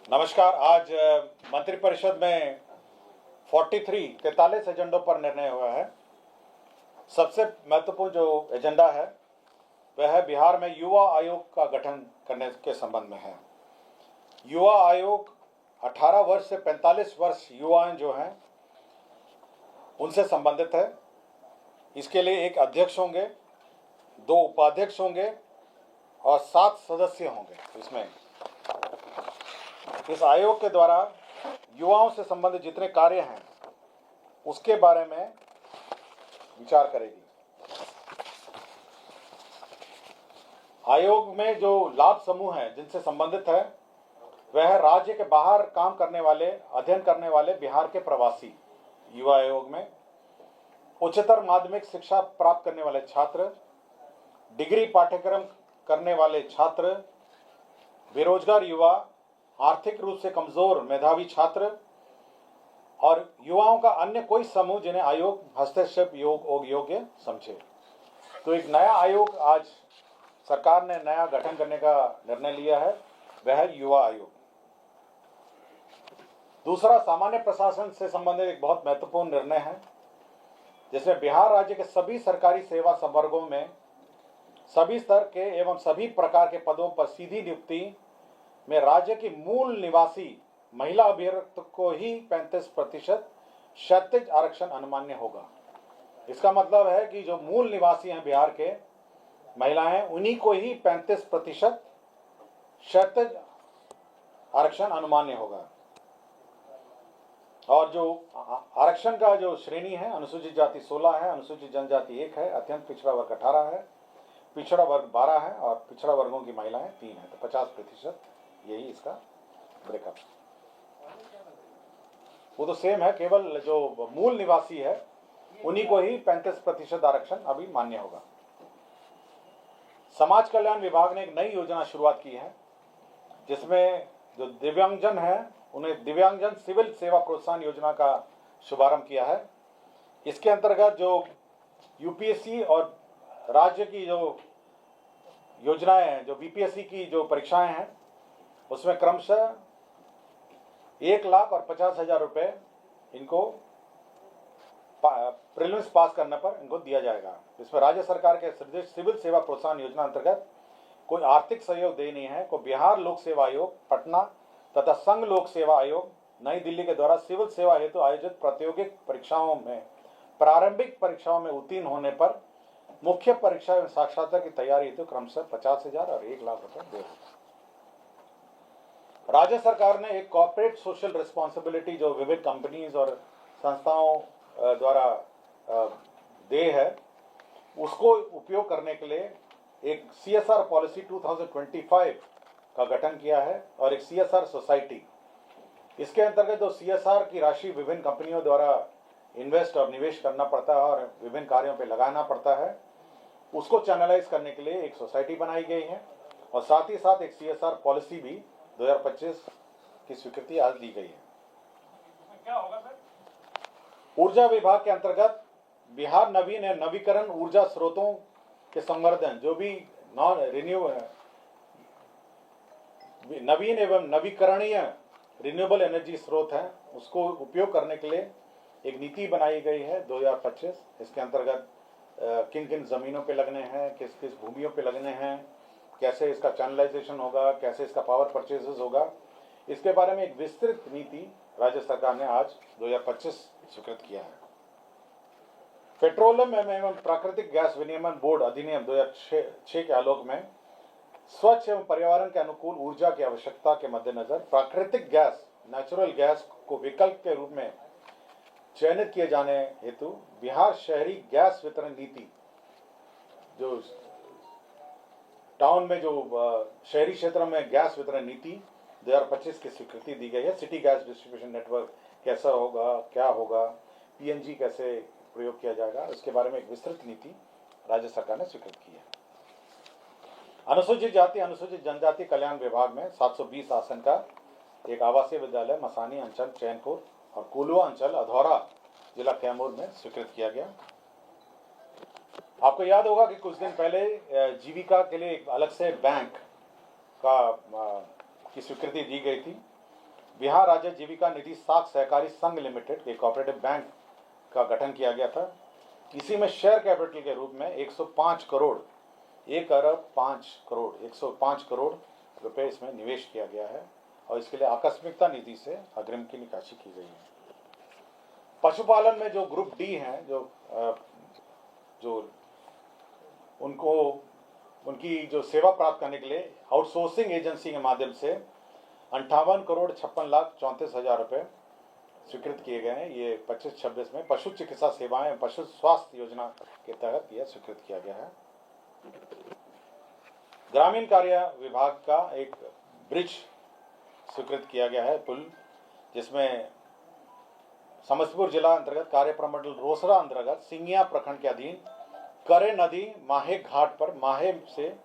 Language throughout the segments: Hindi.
नमस्कार। आज मंत्रिपरिषद में 43 एजेंडों पर निर्णय हुआ है। सबसे महत्वपूर्ण जो एजेंडा है वह है बिहार में युवा आयोग का गठन करने के संबंध में है। युवा आयोग 18 वर्ष से 45 वर्ष युवाएं जो हैं उनसे संबंधित है। इसके लिए एक अध्यक्ष होंगे, 2 उपाध्यक्ष होंगे और 7 सदस्य होंगे। इस आयोग के द्वारा युवाओं से संबंधित जितने कार्य हैं उसके बारे में विचार करेगी। आयोग में जो लाभ समूह हैं जिनसे संबंधित है वह है राज्य के बाहर काम करने वाले, अध्ययन करने वाले बिहार के प्रवासी। युवा आयोग में उच्चतर माध्यमिक शिक्षा प्राप्त करने वाले छात्र, डिग्री पाठ्यक्रम करने वाले छात्र, बेरोजगार युवा, आर्थिक रूप से कमजोर मेधावी छात्र और युवाओं का अन्य कोई समूह जिन्हें आयोग हस्तक्षेप योग्य समझे। तो एक नया आयोग आज सरकार ने नया गठन करने का निर्णय लिया है, वह है युवा आयोग। दूसरा, सामान्य प्रशासन से संबंधित एक बहुत महत्वपूर्ण निर्णय है जिसमें बिहार राज्य के सभी सरकारी सेवा संवर्गों में सभी स्तर के एवं सभी प्रकार के पदों पर सीधी नियुक्ति में राज्य की मूल निवासी महिला अभ्यर्थी को ही 35% क्षैतिज आरक्षण अनुमान्य होगा। इसका मतलब है कि जो मूल निवासी हैं बिहार के महिलाएं, उन्हीं को ही 35% क्षैतिज आरक्षण अनुमान्य होगा। और जो आरक्षण का जो श्रेणी है, अनुसूचित जाति 16 है, अनुसूचित जनजाति 1 है, अत्यंत पिछड़ा वर्ग 18 है, पिछड़ा वर्ग 12 है और पिछड़ा वर्गों की महिलाएं 3 है। तो 50% यही इसका ब्रेकअप। वो तो सेम है, केवल जो मूल निवासी है उन्हीं को ही 35% आरक्षण अभी मान्य होगा। समाज कल्याण विभाग ने एक नई योजना शुरुआत की है जिसमें जो दिव्यांगजन है उन्हें दिव्यांगजन सिविल सेवा प्रोत्साहन योजना का शुभारंभ किया है। इसके अंतर्गत जो यूपीएससी और राज्य की जो योजनाएं हैं, जो बीपीएससी की जो परीक्षाएं हैं, उसमें क्रमशः 1,50,000 रुपये इनको प्रीलिम्स पास करने पर इनको दिया जाएगा। इसमें राज्य सरकार के सिविल सेवा प्रोत्साहन योजना अंतर्गत कोई आर्थिक सहयोग दे नहीं है को बिहार लोक सेवा आयोग पटना तथा संघ लोक सेवा आयोग नई दिल्ली के द्वारा सिविल सेवा हेतु आयोजित प्रतियोगिक परीक्षाओं में प्रारंभिक परीक्षाओं में उत्तीर्ण होने पर मुख्य परीक्षा एवं साक्षात्कार की तैयारी हेतु क्रमशः 50,000 और 1,00,000 रुपये देगा। राज्य सरकार ने एक कॉर्पोरेट सोशल रिस्पॉन्सिबिलिटी जो विविध कंपनीज और संस्थाओं द्वारा देय है उसको उपयोग करने के लिए एक CSR पॉलिसी 2025 का गठन किया है और एक CSR सोसाइटी। इसके अंतर्गत जो CSR की राशि विभिन्न कंपनियों द्वारा इन्वेस्ट और निवेश करना पड़ता है और विभिन्न कार्यों पे लगाना पड़ता है, उसको चैनलाइज करने के लिए एक सोसाइटी बनाई गई है और साथ ही साथ एक CSR पॉलिसी भी 2025 की स्वीकृति आज दी गई है। क्या होगा सर? ऊर्जा विभाग के अंतर्गत बिहार नवीन एवं नवीकरण ऊर्जा स्रोतों के संवर्धन, जो भी नवीन एवं नवीकरणीय रिन्यूएबल एनर्जी स्रोत हैं, उसको उपयोग करने के लिए एक नीति बनाई गई है 2025। इसके अंतर्गत किन किन जमीनों पे लगने हैं, किस किस भूमियों पे लगने हैं, कैसे इसका चैनलाइजेशन होगा, कैसे इसका पावर परचेजेस होगा, इसके बारे में एक विस्तृत नीति राज्य सरकार ने आज 2025 स्वीकृत किया है। पेट्रोलियम एवं प्राकृतिक गैस विनियमन बोर्ड अधिनियम 2006 के आलोक में स्वच्छ एवं पर्यावरण के अनुकूल ऊर्जा की आवश्यकता के मद्देनजर प्राकृतिक गैस, नेचुरल गैस को विकल्प के रूप में चयनित किए जाने हेतु बिहार शहरी गैस वितरण नीति, जो टाउन में जो शहरी क्षेत्रों में गैस वितरण नीति 2025 की स्वीकृति दी गई है। सिटी गैस डिस्ट्रीब्यूशन नेटवर्क कैसा होगा, क्या होगा, पीएनजी कैसे प्रयोग किया जाएगा, इसके बारे में एक विस्तृत नीति राज्य सरकार ने स्वीकृत की है। अनुसूचित जाति अनुसूचित जनजाति कल्याण विभाग में 720 आसन का एक आवासीय विद्यालय मसानी अंचल चैनपुर और कुलवा अंचल अधौरा जिला कैमूर में स्वीकृत किया गया। आपको याद होगा कि कुछ दिन पहले जीविका के लिए एक अलग से बैंक का की स्वीकृति दी गई थी। बिहार राज्य जीविका निधि साख सहकारी संघ लिमिटेड एक कोऑपरेटिव बैंक का गठन किया गया था। इसी में शेयर कैपिटल के रूप में 105 करोड़ 105 करोड़ रुपए इसमें निवेश किया गया है और इसके लिए आकस्मिकता निधि से अग्रिम की निकासी की गई है। पशुपालन में जो ग्रुप डी हैं, जो उनको उनकी जो सेवा प्राप्त करने के लिए आउटसोर्सिंग एजेंसी के माध्यम से 58 करोड़ 56 लाख 34 हजार रुपये स्वीकृत किए गए हैं। ये 25-26 में पशु चिकित्सा सेवाएं पशु स्वास्थ्य योजना के तहत यह स्वीकृत किया गया है। ग्रामीण कार्य विभाग का एक ब्रिज स्वीकृत किया गया है, पुल, जिसमें समस्तीपुर जिला अंतर्गत कार्य प्रमंडल रोसड़ा अंतर्गत सिंगिया प्रखंड के अधीन करे नदी माहे घाट पर माहे से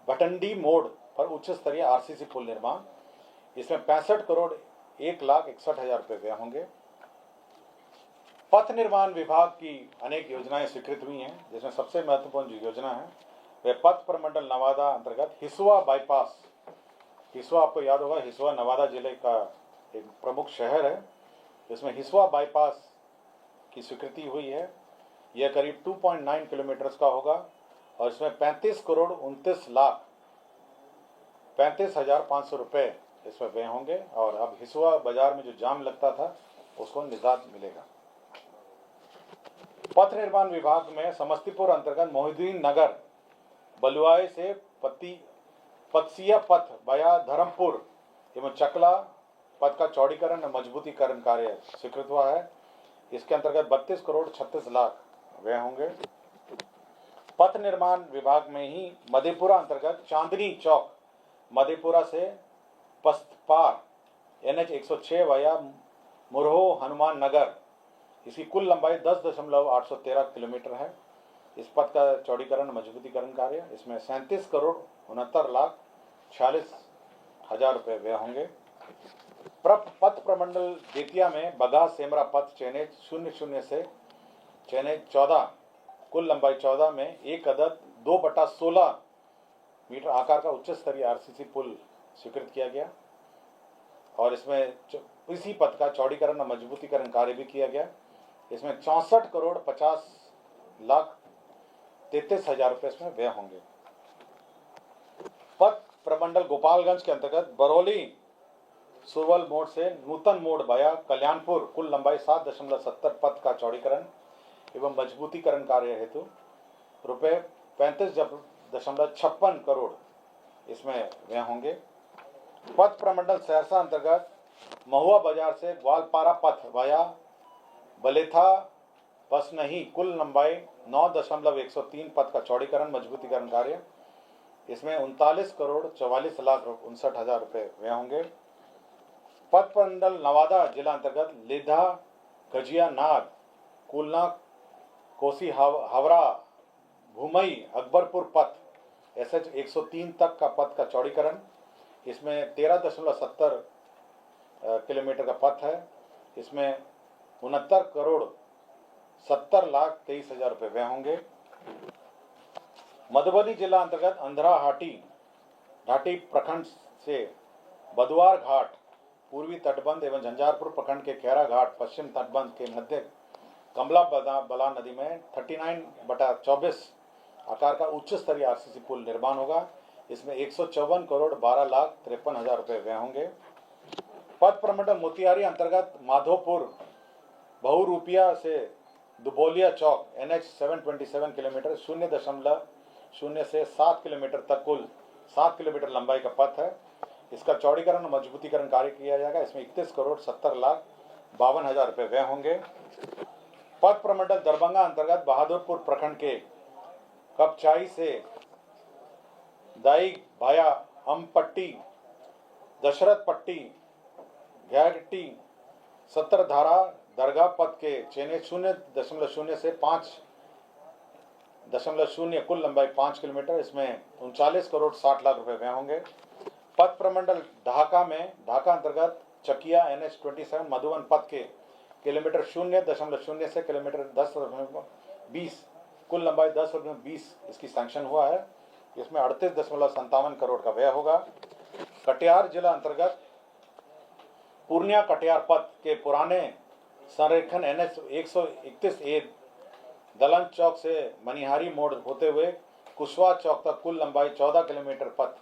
भटंडी मोड़ पर उच्च स्तरीय आरसीसी पुल निर्माण। इसमें 65 करोड़ 1,61,000 रुपये व्यय होंगे। पथ निर्माण विभाग की अनेक योजनाएं स्वीकृत हुई हैं, जिसमें सबसे महत्वपूर्ण जो योजना है वह पथ प्रमंडल नवादा अंतर्गत हिसुआ बाईपास। हिसुआ आपको याद होगा, हिसुआ नवादा जिले का एक प्रमुख शहर है। इसमें हिसुआ बाईपास की स्वीकृति हुई है। यह करीब 2.9 किलोमीटर का होगा और इसमें 35 करोड़ 29 लाख 35,500 रुपये इसमें व्यय होंगे और अब हिसुआ बाजार में जो जाम लगता था उसको निजात मिलेगा। पथ निर्माण विभाग में समस्तीपुर अंतर्गत मोहिउद्दीन नगर बलुआई से पत्सिया पथ बया धर्मपुर एवं चकला पथ का चौड़ीकरण और मजबूतीकरण कार्य स्वीकृत हुआ है। इसके अंतर्गत 32 करोड़ 36 लाख व्यय होंगे। पथ निर्माण विभाग में ही मधेपुरा अंतर्गत चांदनी चौक मधेपुरा से पस्तपार NH 106 वाया मुरहो हनुमान नगर, इसकी कुल लंबाई 10.813 किलोमीटर है। इस पथ का चौड़ीकरण मजबूतीकरण कार्य, इसमें 37 करोड़ 69 लाख 46 हजार रुपये व्यय होंगे। पथ प्रमंडल बेतिया में बगा सेमरा पथ चेनेज 00 से चेनेज 14 कुल लंबाई 14 में एक अदद 2/16 मीटर आकार का उच्च स्तरीय आरसीसी पुल स्वीकृत किया गया और इसमें इसी पथ का चौड़ीकरण और मजबूतीकरण कार्य भी किया गया। इसमें 64 करोड़ 50 लाख 33 हजार रुपये इसमें व्यय होंगे। पथ प्रमंडल गोपालगंज के अंतर्गत बरौली सुरवल मोड़ से नूतन मोड़ वाया कल्याणपुर कुल लंबाई 7.70 पथ का चौड़ीकरण एवं मजबूतीकरण कार्य हेतु रुपये 35.56 करोड़ इसमें व्यय होंगे। पथ प्रमंडल सहरसा अंतर्गत महुआ बाजार से ग्वालपारा पथ वाया बलेथा बस नहीं कुल लंबाई 9.103 पथ का चौड़ीकरण मजबूतीकरण कार्य, इसमें 39 करोड़ 44 लाख 59 हजार रुपये व्यय होंगे। पथ प्रमंडल नवादा जिला अंतर्गत लेधा गजिया नाग कुलना कोसी हावड़ा भूमई अकबरपुर पथ SH 103 तक का पथ का चौड़ीकरण, इसमें 13.70 किलोमीटर का पथ है। इसमें 69 करोड़ 70 लाख 23 हजार रुपये व्यय होंगे। मधुबनी जिला अंतर्गत अंधरा घाटी प्रखंड से बदुआर घाट पूर्वी तटबंध एवं झंझारपुर प्रखंड के खैरा घाट पश्चिम तटबंध के मध्य कमला बला नदी में 39/24 आकार का उच्च स्तरीय आरसीसी पुल निर्माण होगा। इसमें 154 करोड़ 12 लाख 53 हजार रुपये व्यय होंगे। पथ प्रमंडल मोतिहारी अंतर्गत माधोपुर बहुरूपिया से दुबोलिया चौक NH 727 किलोमीटर 0.0 से 7 किलोमीटर तक कुल 7 किलोमीटर लंबाई का पथ है। इसका चौड़ीकरण और मजबूतीकरण कार्य किया जाएगा। इसमें 31 करोड़ 70 लाख 52 हजार रुपये व्यय होंगे। पथ प्रमंडल दरभंगा अंतर्गत बहादुरपुर प्रखंड के कपचाई से दाई भाया अमपट्टी दशरथ पट्टी घैगट्टी 70 धारा दरगाह पथ के चेने 0.0 से 5.0 कुल लंबाई 5 किलोमीटर, इसमें 39 करोड़ 60 लाख रुपए व्यय होंगे। पथ प्रमंडल ढाका में ढाका अंतर्गत चकिया NH 27 मधुबन पथ के किलोमीटर 0.0 से किलोमीटर 10.20 कुल लंबाई 10.20 इसकी सैंक्शन हुआ है। इसमें 38.57 करोड़ का व्यय होगा। कटिहार जिला अंतर्गत पूर्णिया कटिहार पथ के पुराने संरेखन NH 131A दलन चौक से मनिहारी मोड़ होते हुए कुशवाहा चौक तक कुल लंबाई 14 किलोमीटर पथ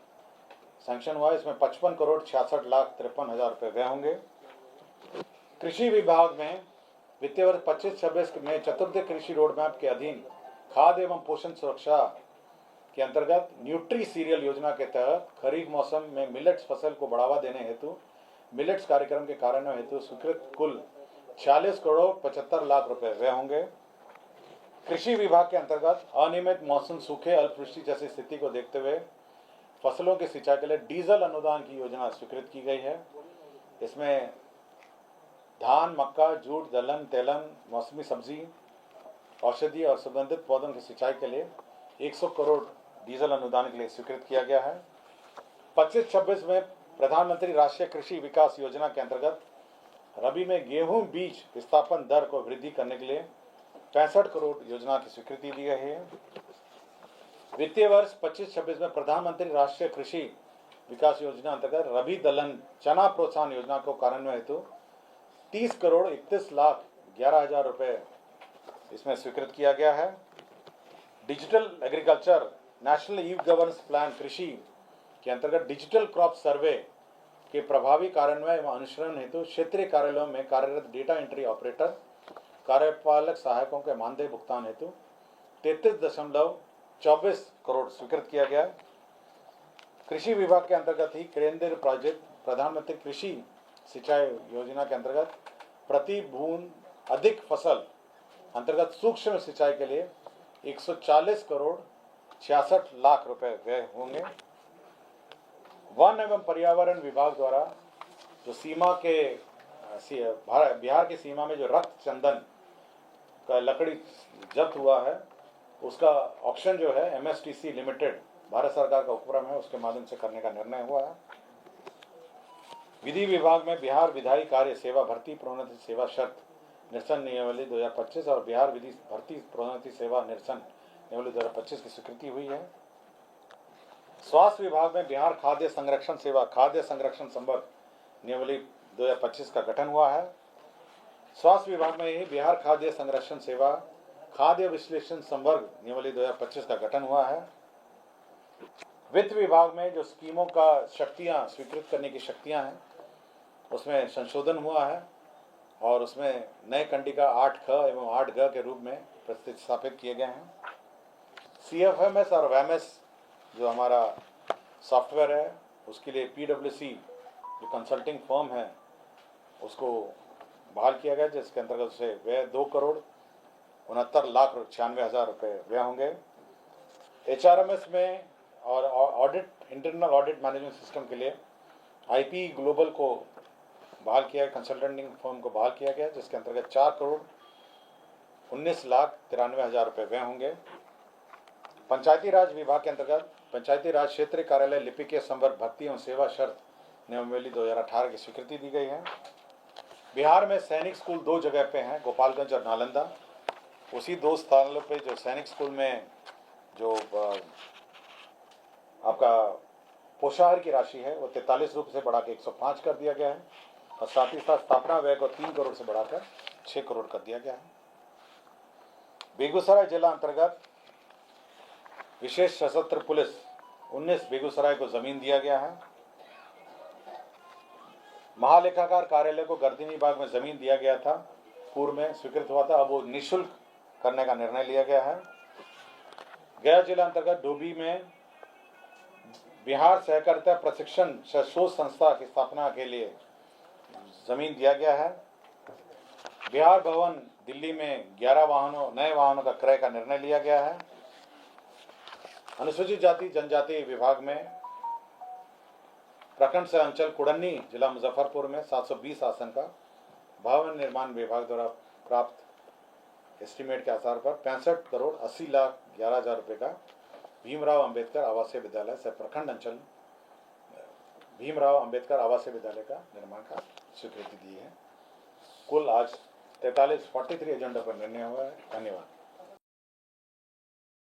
सैंक्शन हुआ। इसमें 55 करोड़ 66,53,000 रुपये व्यय होंगे। कृषि विभाग में वित्तीय वर्ष 25-26 में चतुर्थ कृषि रोड मैप के अधीन खाद्य एवं पोषण सुरक्षा के अंतर्गत न्यूट्री सीरियल योजना के तहत खरीफ मौसम में मिलेट्स फसल को बढ़ावा देने हेतु मिलेट्स कार्यक्रम के कार्यान्वयन हेतु स्वीकृत कुल 46 करोड़ 75 लाख रुपए व्यय होंगे। कृषि विभाग के अंतर्गत अनियमित मौसम, सूखे, अल्पवृष्टि जैसी स्थिति को देखते हुए फसलों की सिंचाई के लिए डीजल अनुदान की योजना स्वीकृत की गई है। इसमें धान, मक्का, जूट, दलहन, तेलन, मौसमी सब्जी, औषधि और सुगंधित पौधों की सिंचाई के लिए 100 करोड़ डीजल अनुदान के लिए स्वीकृत किया गया है। 25-26 में प्रधानमंत्री राष्ट्रीय कृषि विकास योजना के अंतर्गत रबी में गेहूं बीज विस्थापन दर को वृद्धि करने के लिए 65 करोड़ योजना की स्वीकृति दी गई है। वित्तीय वर्ष 25-26 में प्रधानमंत्री राष्ट्रीय कृषि विकास योजना अंतर्गत रबी दलहन चना प्रोत्साहन योजना को कार्यान्वयन हेतु 30 करोड़ 31,11,000 रुपये इसमें स्वीकृत किया गया है। Digital agriculture national e governance plan कृषि के अंतर्गत डिजिटल क्रॉप सर्वे के प्रभावी कार्यान्वयन एवं अनुसरण हेतु क्षेत्रीय कार्यालयों में कार्यरत डेटा एंट्री ऑपरेटर, कार्यपालक सहायकों के मानदेय भुगतान हेतु 33.24 करोड़ स्वीकृत किया गया। कृषि विभाग के अंतर्गत ही केंद्रीय प्रोजेक्ट प्रधानमंत्री कृषि सिंचाई योजना के अंतर्गत प्रति बूंद अधिक फसल अंतर्गत सूक्ष्म सिंचाई के लिए 140 करोड़ 66 लाख रुपए व्यय होंगे। वन एवं पर्यावरण विभाग द्वारा जो सीमा के बिहार की सीमा में जो रक्त चंदन का लकड़ी जब्त हुआ है उसका ऑक्शन जो है MSTC लिमिटेड भारत सरकार का उपक्रम है, उसके माध्यम से करने का निर्णय हुआ है। विधि विभाग में बिहार विधायी कार्य सेवा भर्ती प्रोन्नति सेवा शर्त निरसन नियमावली 2025 और बिहार विधि भर्ती प्रोन्नति सेवा निरसन नियमावली 2025 की स्वीकृति हुई है। स्वास्थ्य विभाग में बिहार खाद्य संरक्षण सेवा खाद्य संरक्षण संवर्ग नियमावली 2025 का गठन हुआ है। स्वास्थ्य विभाग में ही बिहार खाद्य संरक्षण सेवा खाद्य विश्लेषण संवर्ग नियमावली 2025 का गठन हुआ है। वित्त विभाग में जो स्कीमों का शक्तियां स्वीकृत करने की शक्तियां हैं उसमें संशोधन हुआ है और उसमें नए कंडिका 8ख एवं 8ग के रूप में प्रतिस्थापित किए गए हैं। CFMS और WMS जो हमारा सॉफ्टवेयर है उसके लिए PwC जो कंसल्टिंग फर्म है उसको बहाल किया गया, जिसके अंतर्गत से व्यय 2 करोड़ 69,96,000 रुपये व्यय होंगे। HRMS में और audit internal audit management system के लिए IP ग्लोबल को बहाल किया, कंसल्टेंटिंग फर्म को बहाल किया गया, जिसके अंतर्गत 4 करोड़ 19,93,000 रुपये व्यय होंगे। पंचायती राज विभाग के अंतर्गत पंचायती राज क्षेत्रीय कार्यालय लिपिकीय संवर्ग भर्ती एवं सेवा शर्त नियमावली 2018 की स्वीकृति दी गई है। बिहार में सैनिक स्कूल 2 जगह पे हैं, गोपालगंज और नालंदा। उसी 2 स्थानों पे जो सैनिक स्कूल में जो आपका पोषाहार की राशि है वो 43 रुपये से बढ़ा के 105 कर दिया गया है और साथ ही साथ स्थापना व्यय को 3 करोड़ से बढ़ाकर 6 करोड़ कर दिया गया है। बेगूसराय जिला अंतर्गत विशेष सशस्त्र पुलिस 19 बेगूसराय को जमीन दिया गया है। महालेखाकार कार्यालय को गर्दनी बाग में जमीन दिया गया था, पूर्व में स्वीकृत हुआ था, अब वो निःशुल्क करने का निर्णय लिया गया है। गया जिला अंतर्गत डोभी में बिहार सहकारिता प्रशिक्षण शोध संस्था की स्थापना के लिए जमीन दिया गया है। बिहार भवन दिल्ली में 11 नए वाहनों का क्रय का निर्णय लिया गया है। अनुसूचित जाति जनजाति विभाग में प्रखंड से अंचल कुड़न्नी जिला मुजफ्फरपुर में 720 आसन का भवन निर्माण विभाग द्वारा प्राप्त एस्टीमेट के आधार पर 65 करोड़ 80,11,000 रुपये का भीमराव अंबेडकर आवासीय विद्यालय से प्रखंड अंचल भीमराव अंबेडकर आवासीय विद्यालय का निर्माण का स्वीकृति दी है। कुल आज 43 एजेंडा पर निर्णय हुआ है। धन्यवाद।